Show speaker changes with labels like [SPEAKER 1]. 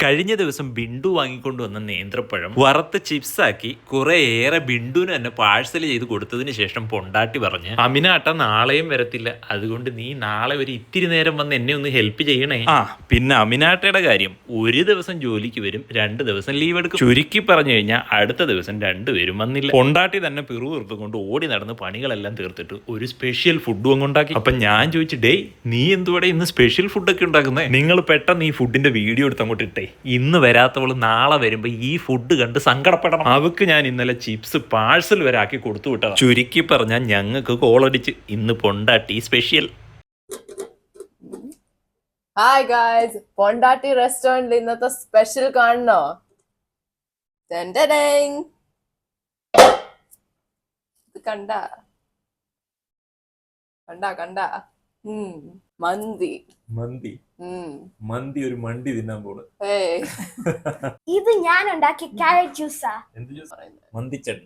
[SPEAKER 1] കഴിഞ്ഞ ദിവസം ബിണ്ടു വാങ്ങിക്കൊണ്ട് വന്ന നേന്ത്രപ്പഴം വറുത്ത് ചിപ്സാക്കി കുറേയേറെ ബിണ്ടുവിന് തന്നെ പാഴ്സൽ ചെയ്ത് കൊടുത്തതിന് ശേഷം പൊണ്ടാട്ടി പറഞ്ഞ് അമിനാട്ട നാളെയും വരത്തില്ല, അതുകൊണ്ട് നീ നാളെ ഒരു ഇത്തിരി നേരം വന്ന് എന്നെ ഒന്ന് ഹെൽപ്പ് ചെയ്യണേ. പിന്നെ അമിനാട്ടയുടെ കാര്യം, ഒരു ദിവസം ജോലിക്ക് വരും, 2 ദിവസം ലീവ് എടുക്കും. ചുരുക്കി പറഞ്ഞു കഴിഞ്ഞാൽ അടുത്ത ദിവസം രണ്ടുപേരും വന്നില്ല. പൊണ്ടാട്ടി തന്നെ പിറുപിറുത്ത് കൊണ്ട് ഓടി നടന്ന് പണികളെല്ലാം തീർത്തിട്ട് ഒരു സ്പെഷ്യൽ ഫുഡും അങ്ങുണ്ടാക്കി. അപ്പൊ ഞാൻ ചോദിച്ചു, ഡേയ് നീ എന്തുകൂടെ ഇന്ന് സ്പെഷ്യൽ ഫുഡൊക്കെ ഉണ്ടാക്കുന്നേ? നിങ്ങൾ പെട്ടെന്ന് ഈ ഫുഡിന്റെ വീഡിയോ എടുത്ത് അങ്ങോട്ട് ഇട്ടേ. ഇന്ന് വരാത്തവള് നാളെ വരുമ്പോ ഈ ഫുഡ് കണ്ട് സങ്കടപ്പെടണം. അവക്ക് ഞാൻ ഇന്നലെ ചിപ്സ് പാഴ്സൽ വരെ ആക്കി കൊടുത്തു വിട്ടതാ. ചുരുക്കി പറഞ്ഞാൽ ഞങ്ങൾക്ക് കോളടിച്ച് ഇന്ന് പൊണ്ടാട്ടി സ്പെഷ്യൽ.
[SPEAKER 2] ഹായ് ഗായ്സ്, പൊണ്ടാട്ടി റെസ്റ്റോറന്റിൽ ഇന്നത്തെ സ്പെഷ്യൽ കാണണോ? കണ്ട കണ്ട കണ്ട മന്തി
[SPEAKER 1] മന്തി മന്തി ഒരു മണ്ടി തിന്നാൻ പോണ്.
[SPEAKER 2] ഏയ്
[SPEAKER 3] ഇത് ഞാൻ ഉണ്ടാക്കിയ ക്യാരറ്റ് ജ്യൂസാ.
[SPEAKER 1] എന്ത് ജ്യൂസ്? മന്തി ചട്നി.